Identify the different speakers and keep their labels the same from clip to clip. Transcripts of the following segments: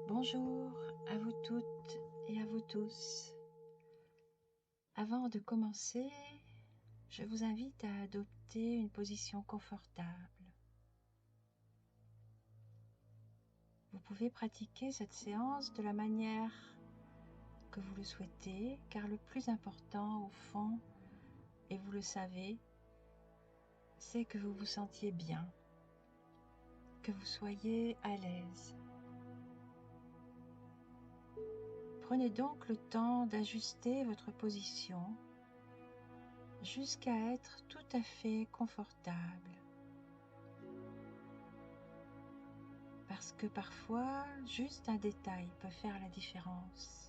Speaker 1: Bonjour à vous toutes et à vous tous. Avant de commencer, je vous invite à adopter une position confortable. Vous pouvez pratiquer cette séance de la manière que vous le souhaitez, car le plus important au fond, et vous le savez, c'est que vous vous sentiez bien, que vous soyez à l'aise. Prenez donc le temps d'ajuster votre position jusqu'à être tout à fait confortable. Parce que parfois, juste un détail peut faire la différence.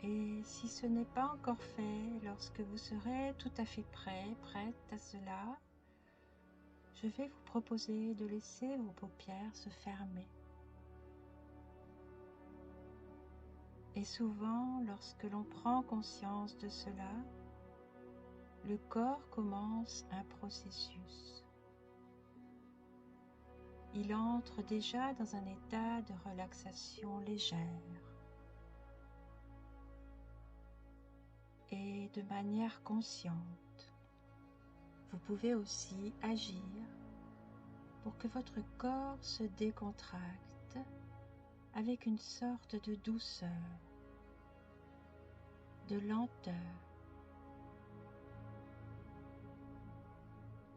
Speaker 1: Et si ce n'est pas encore fait, lorsque vous serez tout à fait prête à cela, je vais vous proposer de laisser vos paupières se fermer. Et souvent, lorsque l'on prend conscience de cela, le corps commence un processus. Il entre déjà dans un état de relaxation légère. Et de manière consciente, vous pouvez aussi agir pour que votre corps se décontracte avec une sorte de douceur, de lenteur.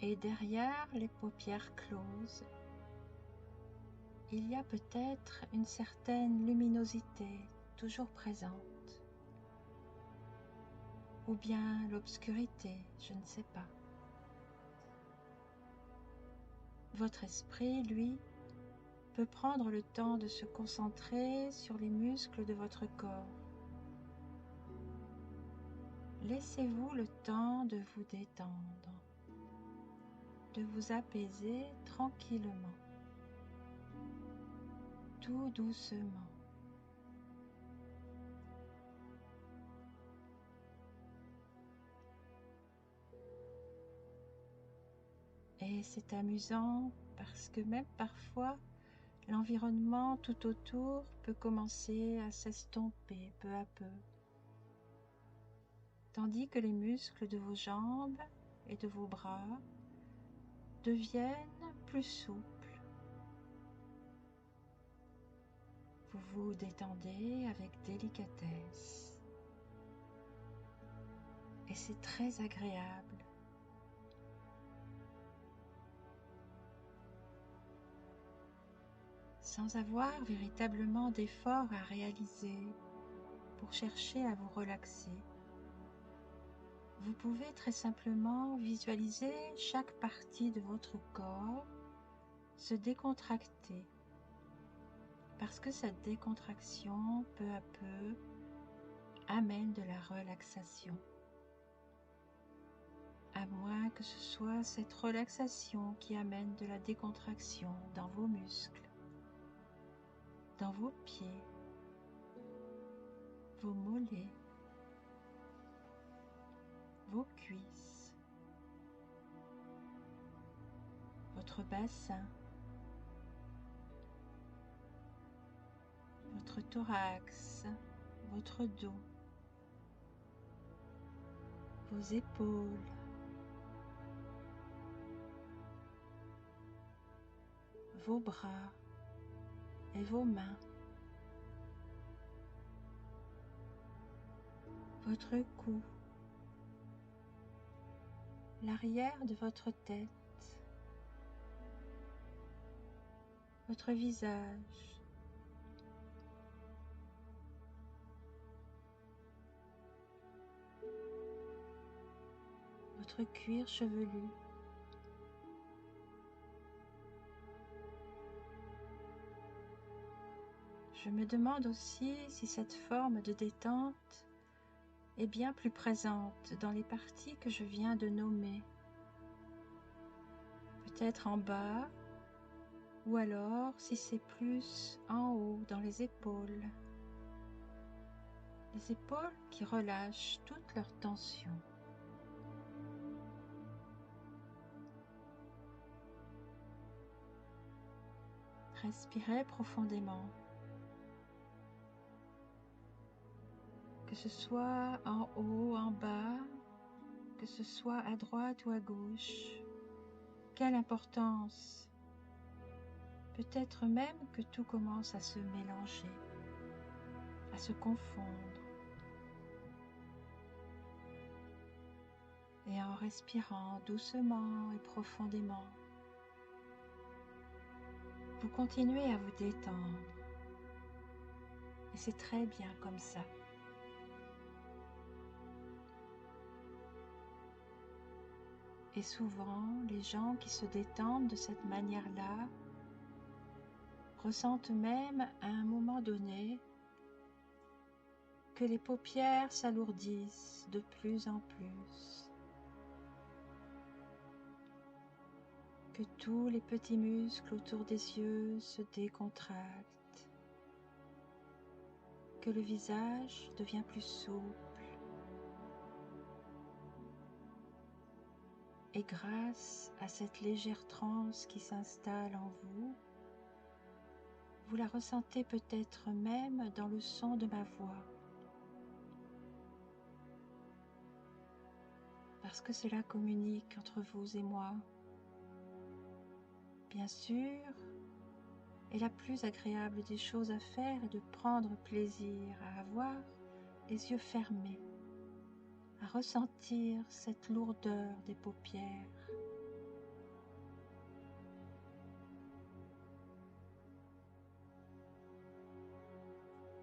Speaker 1: Et derrière les paupières closes, il y a peut-être une certaine luminosité toujours présente, ou bien l'obscurité, je ne sais pas. Votre esprit, lui, peut prendre le temps de se concentrer sur les muscles de votre corps. Laissez-vous le temps de vous détendre, de vous apaiser tranquillement, tout doucement. Et c'est amusant parce que même parfois, l'environnement tout autour peut commencer à s'estomper peu à peu, tandis que les muscles de vos jambes et de vos bras deviennent plus souples. Vous vous détendez avec délicatesse et c'est très agréable. Sans avoir véritablement d'effort à réaliser pour chercher à vous relaxer. Vous pouvez très simplement visualiser chaque partie de votre corps se décontracter, parce que cette décontraction, peu à peu, amène de la relaxation. À moins que ce soit cette relaxation qui amène de la décontraction dans vos muscles, dans vos pieds, vos mollets, vos cuisses, votre bassin, votre thorax, votre dos, vos épaules, vos bras et vos mains, votre cou, l'arrière de votre tête, votre visage, votre cuir chevelu, je me demande aussi si cette forme de détente est bien plus présente dans les parties que je viens de nommer, peut-être en bas ou alors si c'est plus en haut dans les épaules qui relâchent toute leur tension. Respirez profondément, que ce soit en haut, en bas, que ce soit à droite ou à gauche. Quelle importance! Peut-être même que tout commence à se mélanger, à se confondre. Et en respirant doucement et profondément, vous continuez à vous détendre. Et c'est très bien comme ça. Et souvent, les gens qui se détendent de cette manière-là ressentent même à un moment donné que les paupières s'alourdissent de plus en plus, que tous les petits muscles autour des yeux se décontractent, que le visage devient plus souple. Et grâce à cette légère transe qui s'installe en vous, vous la ressentez peut-être même dans le son de ma voix, parce que cela communique entre vous et moi. Bien sûr, et la plus agréable des choses à faire est de prendre plaisir à avoir les yeux fermés, à ressentir cette lourdeur des paupières.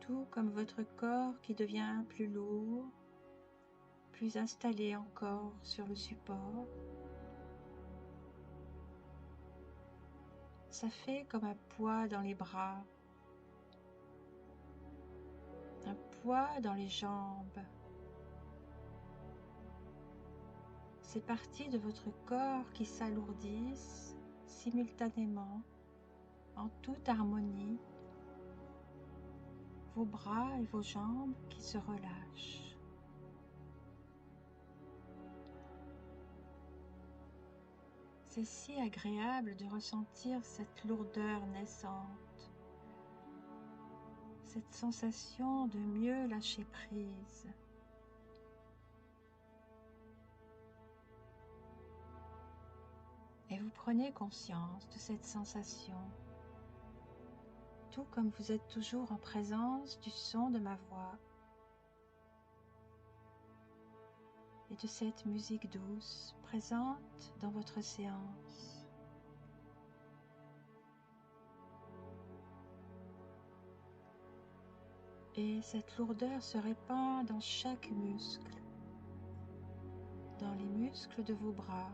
Speaker 1: Tout comme votre corps qui devient plus lourd, plus installé encore sur le support. Ça fait comme un poids dans les bras, un poids dans les jambes. Ces parties de votre corps qui s'alourdissent simultanément, en toute harmonie, vos bras et vos jambes qui se relâchent. C'est si agréable de ressentir cette lourdeur naissante, cette sensation de mieux lâcher prise. Et vous prenez conscience de cette sensation, tout comme vous êtes toujours en présence du son de ma voix et de cette musique douce présente dans votre séance. Et cette lourdeur se répand dans chaque muscle, dans les muscles de vos bras,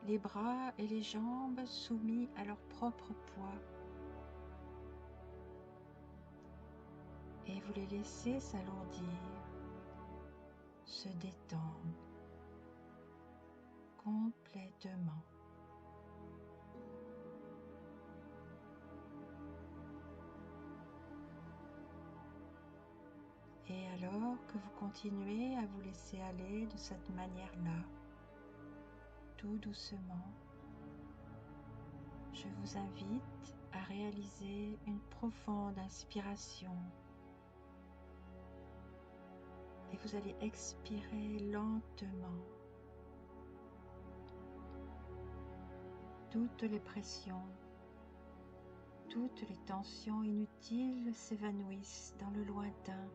Speaker 1: les bras et les jambes soumis à leur propre poids. Et vous les laissez s'alourdir, se détendre complètement. Et alors que vous continuez à vous laisser aller de cette manière-là, tout doucement, je vous invite à réaliser une profonde inspiration. Et vous allez expirer lentement. Toutes les pressions, toutes les tensions inutiles s'évanouissent dans le lointain,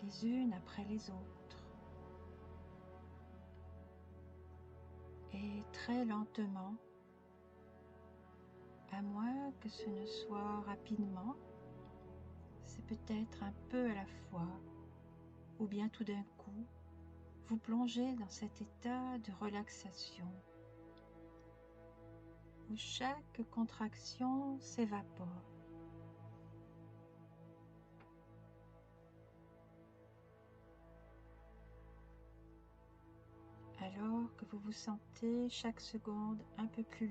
Speaker 1: les unes après les autres. Et très lentement, à moins que ce ne soit rapidement, c'est peut-être un peu à la fois, ou bien tout d'un coup, vous plongez dans cet état de relaxation, où chaque contraction s'évapore. Alors que vous vous sentez chaque seconde un peu plus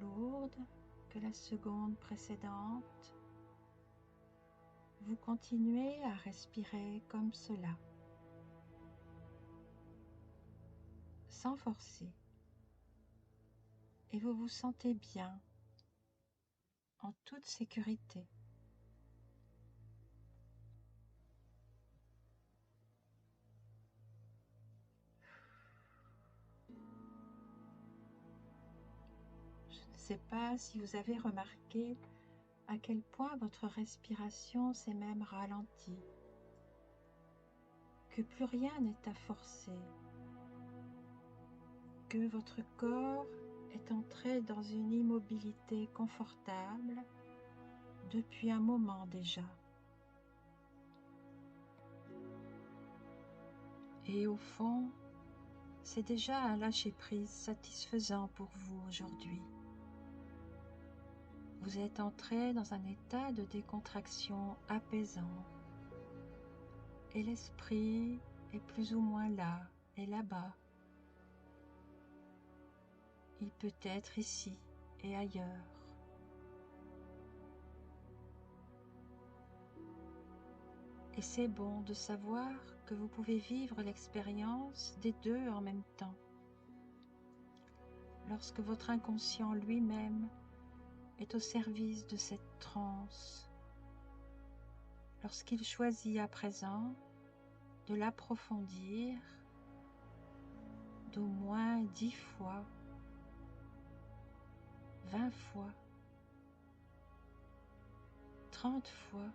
Speaker 1: lourde que la seconde précédente, vous continuez à respirer comme cela, sans forcer, et vous vous sentez bien, en toute sécurité. Je ne sais pas si vous avez remarqué à quel point votre respiration s'est même ralentie, que plus rien n'est à forcer, que votre corps est entré dans une immobilité confortable depuis un moment déjà. Et au fond, c'est déjà un lâcher-prise satisfaisant pour vous aujourd'hui. Vous êtes entré dans un état de décontraction apaisant et l'esprit est plus ou moins là et là-bas. Il peut être ici et ailleurs. Et c'est bon de savoir que vous pouvez vivre l'expérience des deux en même temps. Lorsque votre inconscient lui-même est au service de cette transe, lorsqu'il choisit à présent de l'approfondir d'au moins 10 fois, 20 fois, 30 fois,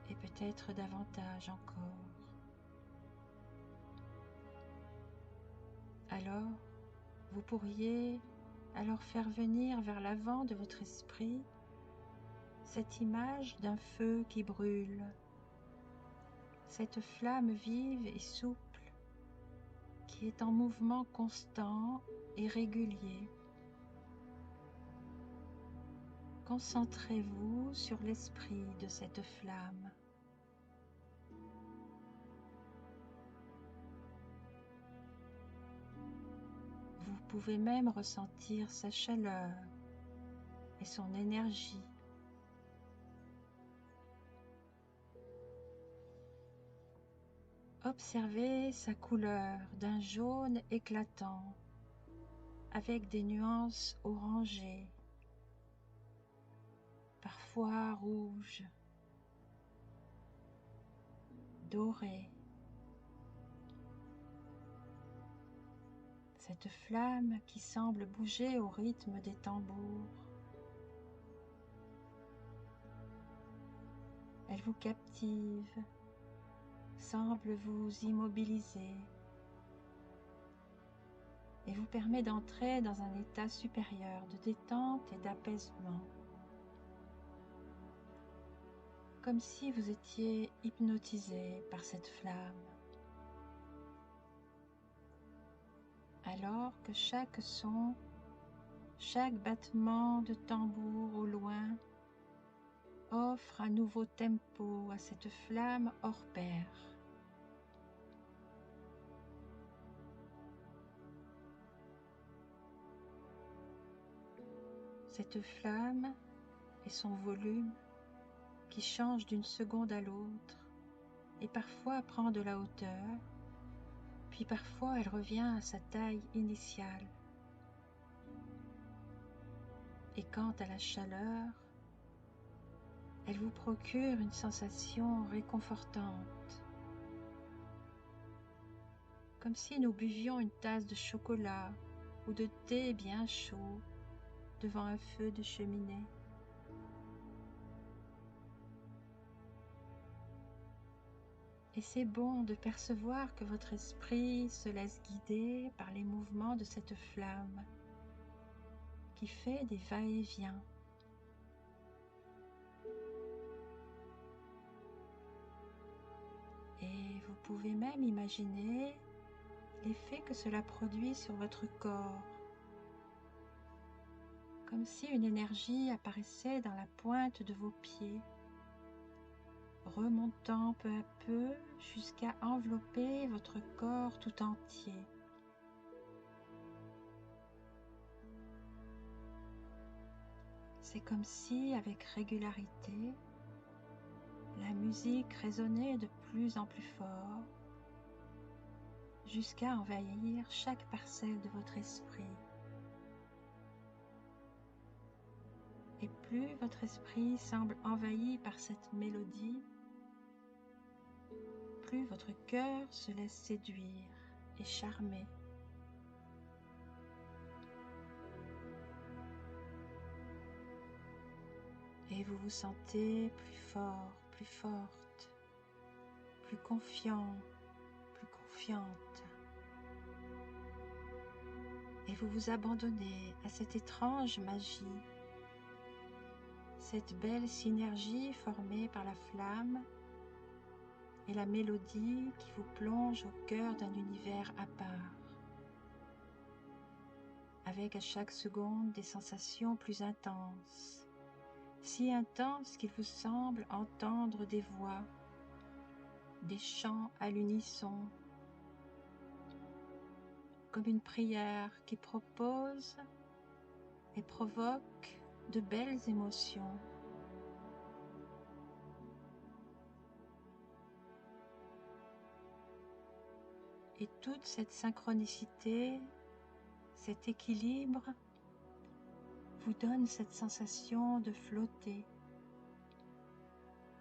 Speaker 1: et peut-être davantage encore. Alors, vous pourriez alors faire venir vers l'avant de votre esprit cette image d'un feu qui brûle, cette flamme vive et souple qui est en mouvement constant et régulier. Concentrez-vous sur l'esprit de cette flamme. Vous pouvez même ressentir sa chaleur et son énergie. Observez sa couleur d'un jaune éclatant avec des nuances orangées, parfois rouges, dorées. Cette flamme qui semble bouger au rythme des tambours. Elle vous captive, semble vous immobiliser et vous permet d'entrer dans un état supérieur de détente et d'apaisement, comme si vous étiez hypnotisé par cette flamme, alors que chaque son, chaque battement de tambour au loin offre un nouveau tempo à cette flamme hors pair. Cette flamme et son volume qui change d'une seconde à l'autre et parfois prend de la hauteur, puis parfois elle revient à sa taille initiale. Et quant à la chaleur, elle vous procure une sensation réconfortante, comme si nous buvions une tasse de chocolat ou de thé bien chaud devant un feu de cheminée. Et c'est bon de percevoir que votre esprit se laisse guider par les mouvements de cette flamme qui fait des va-et-vient. Et vous pouvez même imaginer l'effet que cela produit sur votre corps, comme si une énergie apparaissait dans la pointe de vos pieds, remontant peu à peu jusqu'à envelopper votre corps tout entier. C'est comme si, avec régularité, la musique résonnait de plus en plus fort jusqu'à envahir chaque parcelle de votre esprit. Et plus votre esprit semble envahi par cette mélodie, plus votre cœur se laisse séduire et charmer. Et vous vous sentez plus fort, plus forte, plus confiant, plus confiante. Et vous vous abandonnez à cette étrange magie, cette belle synergie formée par la flamme et la mélodie qui vous plonge au cœur d'un univers à part, avec à chaque seconde des sensations plus intenses, si intenses qu'il vous semble entendre des voix, des chants à l'unisson, comme une prière qui propose et provoque de belles émotions. Et toute cette synchronicité, cet équilibre, vous donne cette sensation de flotter,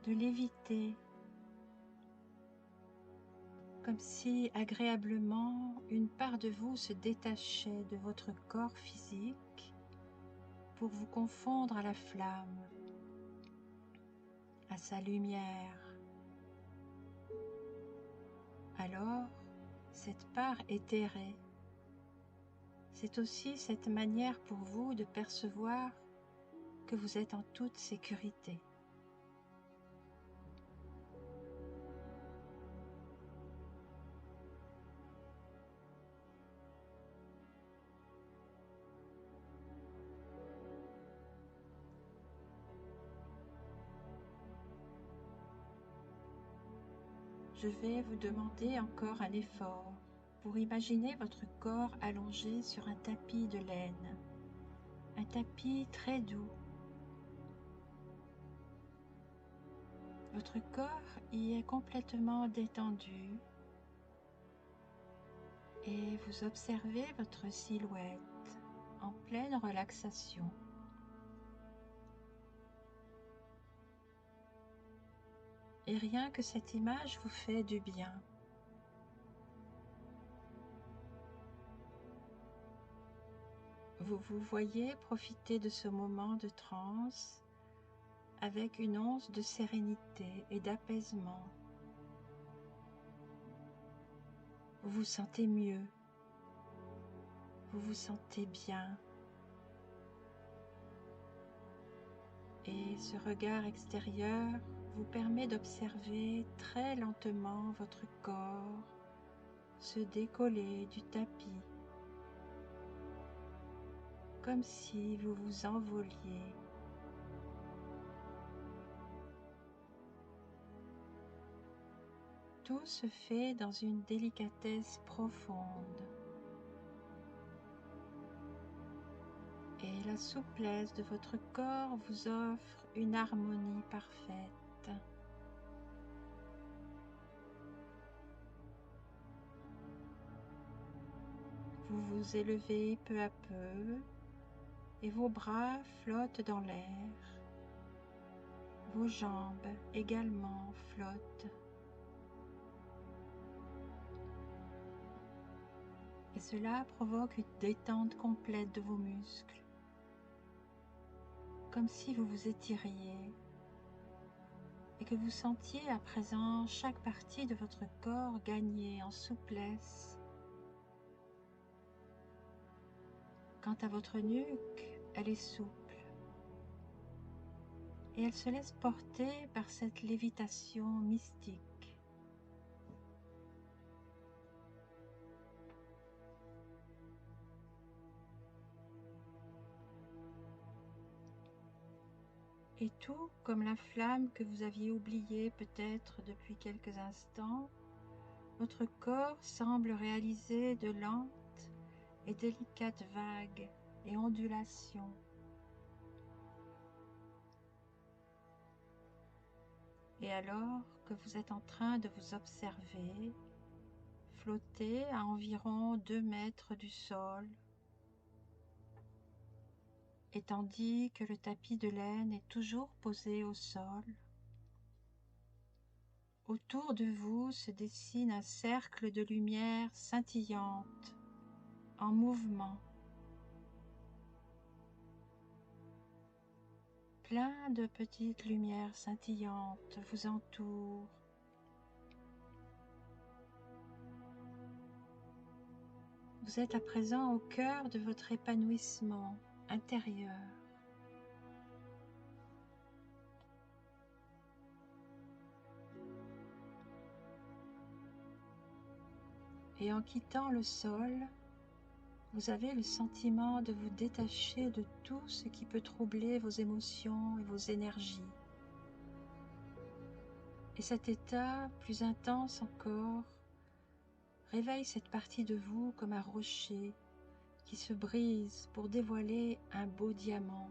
Speaker 1: de léviter, comme si agréablement une part de vous se détachait de votre corps physique pour vous confondre à la flamme, à sa lumière. Alors, cette part éthérée, c'est aussi cette manière pour vous de percevoir que vous êtes en toute sécurité. Je vais vous demander encore un effort pour imaginer votre corps allongé sur un tapis de laine, un tapis très doux. Votre corps y est complètement détendu et vous observez votre silhouette en pleine relaxation. Et rien que cette image vous fait du bien. Vous vous voyez profiter de ce moment de transe avec une once de sérénité et d'apaisement. Vous vous sentez mieux, vous vous sentez bien. Et ce regard extérieur vous permet d'observer très lentement votre corps se décoller du tapis, comme si vous vous envoliez. Tout se fait dans une délicatesse profonde. Et la souplesse de votre corps vous offre une harmonie parfaite. Vous vous élevez peu à peu et vos bras flottent dans l'air. Vos jambes également flottent. Et cela provoque une détente complète de vos muscles, comme si vous vous étiriez et que vous sentiez à présent chaque partie de votre corps gagner en souplesse. Quant à votre nuque, elle est souple et elle se laisse porter par cette lévitation mystique. Et tout comme la flamme que vous aviez oubliée peut-être depuis quelques instants, votre corps semble réaliser de lentes et délicates vagues et ondulations. Et alors que vous êtes en train de vous observer, flotter à environ 2 mètres du sol, et tandis que le tapis de laine est toujours posé au sol, autour de vous se dessine un cercle de lumière scintillante, en mouvement. Plein de petites lumières scintillantes vous entourent. Vous êtes à présent au cœur de votre épanouissement intérieur. Et en quittant le sol, vous avez le sentiment de vous détacher de tout ce qui peut troubler vos émotions et vos énergies. Et cet état, plus intense encore, réveille cette partie de vous comme un rocher qui se brise pour dévoiler un beau diamant.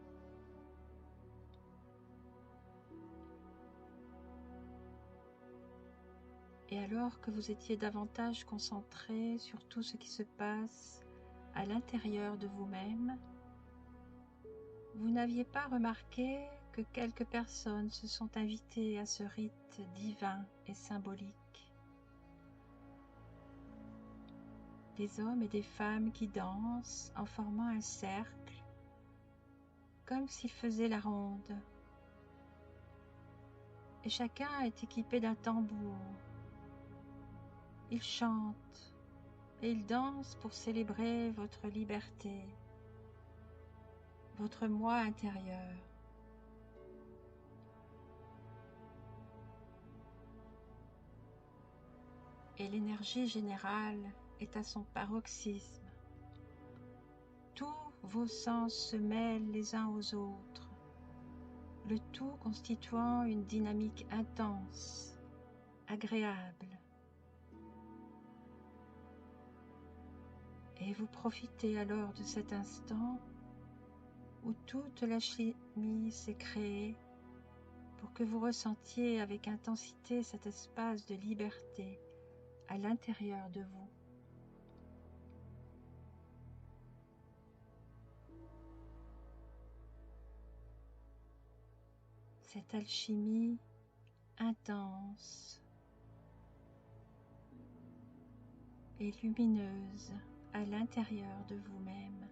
Speaker 1: Et alors que vous étiez davantage concentré sur tout ce qui se passe à l'intérieur de vous-même, vous n'aviez pas remarqué que quelques personnes se sont invitées à ce rite divin et symbolique. Des hommes et des femmes qui dansent en formant un cercle, comme s'ils faisaient la ronde. Et chacun est équipé d'un tambour. Ils chantent et ils dansent pour célébrer votre liberté, votre moi intérieur. Et l'énergie générale est à son paroxysme. Tous vos sens se mêlent les uns aux autres, le tout constituant une dynamique intense, agréable. Et vous profitez alors de cet instant où toute la chimie s'est créée pour que vous ressentiez avec intensité cet espace de liberté à l'intérieur de vous. Cette alchimie intense et lumineuse à l'intérieur de vous-même.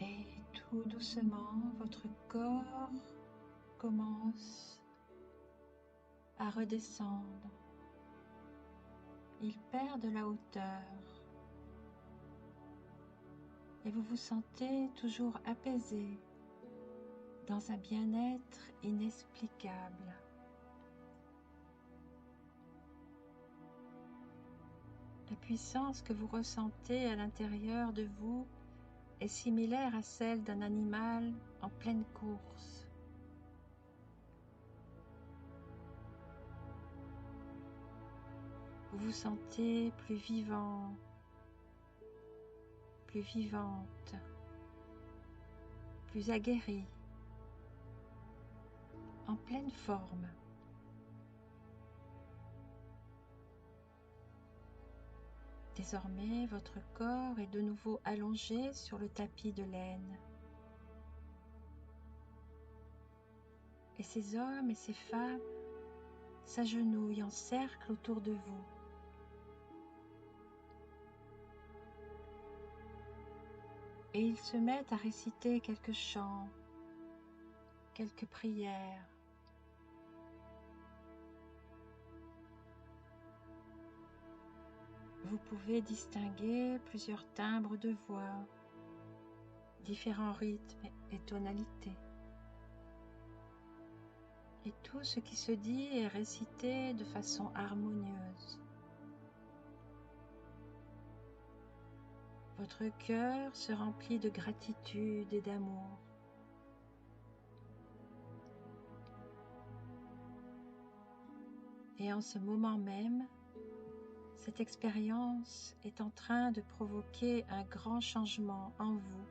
Speaker 1: Et tout doucement, votre corps commence à redescendre. Il perd de la hauteur et vous vous sentez toujours apaisé dans un bien-être inexplicable. La puissance que vous ressentez à l'intérieur de vous est similaire à celle d'un animal en pleine course. Vous vous sentez plus vivant, plus vivante, plus aguerri, en pleine forme. Désormais, votre corps est de nouveau allongé sur le tapis de laine. Et ces hommes et ces femmes s'agenouillent en cercle autour de vous. Et ils se mettent à réciter quelques chants, quelques prières. Vous pouvez distinguer plusieurs timbres de voix, différents rythmes et tonalités. Et tout ce qui se dit est récité de façon harmonieuse. Votre cœur se remplit de gratitude et d'amour. Et en ce moment même, cette expérience est en train de provoquer un grand changement en vous.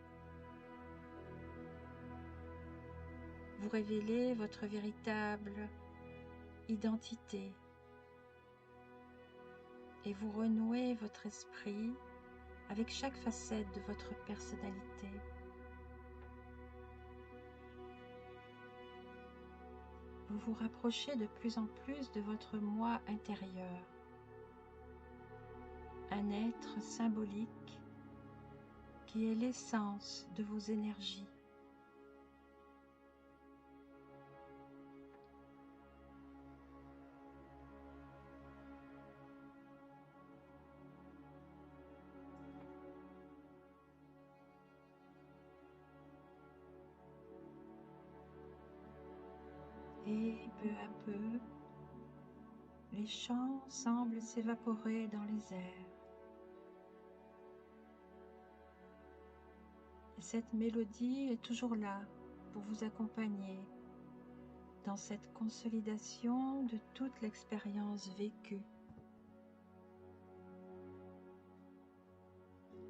Speaker 1: Vous révélez votre véritable identité et vous renouez votre esprit avec chaque facette de votre personnalité. Vous vous rapprochez de plus en plus de votre moi intérieur, un être symbolique qui est l'essence de vos énergies. Et peu à peu, les chants semblent s'évaporer dans les airs. Et cette mélodie est toujours là pour vous accompagner dans cette consolidation de toute l'expérience vécue.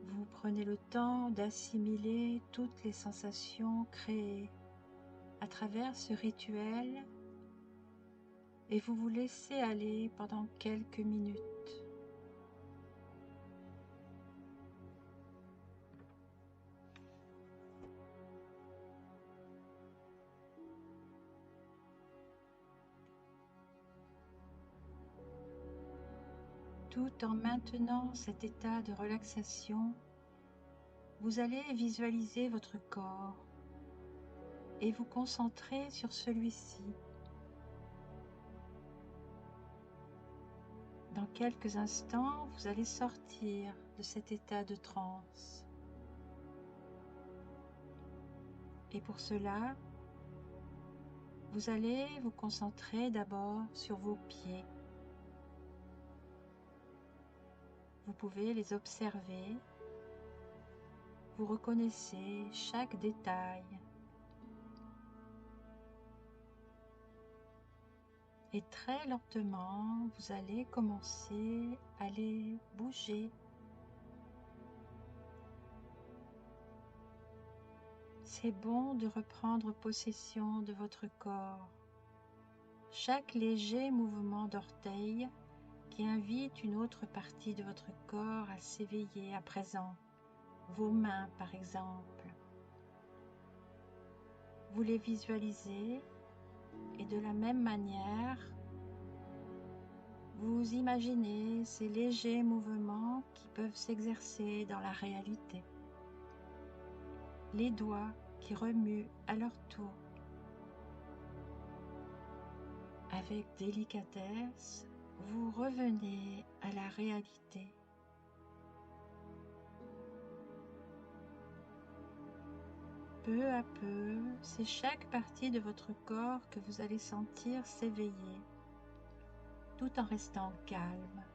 Speaker 1: Vous prenez le temps d'assimiler toutes les sensations créées à travers ce rituel et vous vous laissez aller pendant quelques minutes. Tout en maintenant cet état de relaxation, vous allez visualiser votre corps et vous concentrer sur celui-ci. Dans quelques instants, vous allez sortir de cet état de transe. Et pour cela, vous allez vous concentrer d'abord sur vos pieds. Vous pouvez les observer. Vous reconnaissez chaque détail. Et très lentement, vous allez commencer à les bouger. C'est bon de reprendre possession de votre corps. Chaque léger mouvement d'orteil qui invite une autre partie de votre corps à s'éveiller à présent. Vos mains, par exemple. Vous les visualisez et de la même manière, vous imaginez ces légers mouvements qui peuvent s'exercer dans la réalité. Les doigts qui remuent à leur tour. Avec délicatesse, vous revenez à la réalité. Peu à peu, c'est chaque partie de votre corps que vous allez sentir s'éveiller, tout en restant calme.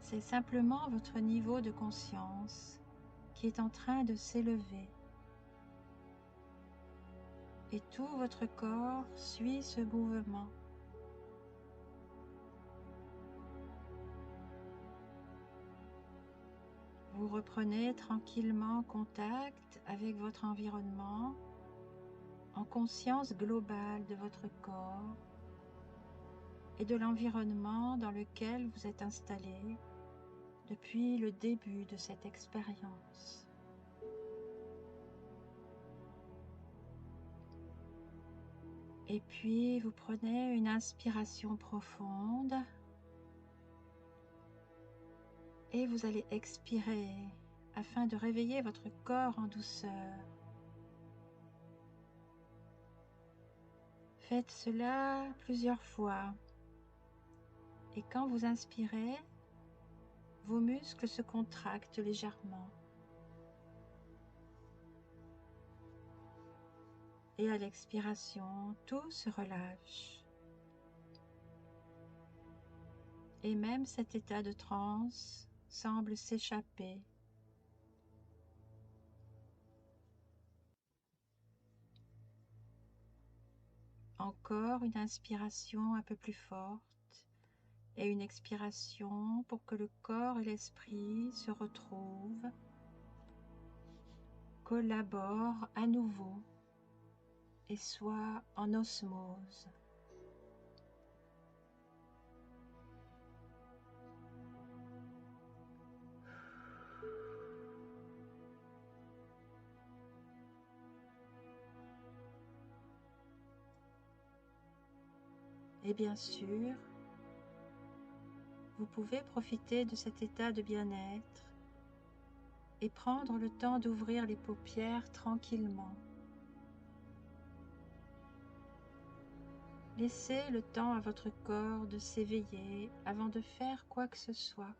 Speaker 1: C'est simplement votre niveau de conscience qui est en train de s'élever. Et tout votre corps suit ce mouvement. Vous reprenez tranquillement contact avec votre environnement en conscience globale de votre corps et de l'environnement dans lequel vous êtes installé depuis le début de cette expérience. Et puis vous prenez une inspiration profonde et vous allez expirer afin de réveiller votre corps en douceur. Faites cela plusieurs fois. Et quand vous inspirez, vos muscles se contractent légèrement. Et à l'expiration, tout se relâche. Et même cet état de transe semble s'échapper. Encore une inspiration un peu plus forte et une expiration pour que le corps et l'esprit se retrouvent, collaborent à nouveau et soient en osmose. Et bien sûr, vous pouvez profiter de cet état de bien-être et prendre le temps d'ouvrir les paupières tranquillement. Laissez le temps à votre corps de s'éveiller avant de faire quoi que ce soit.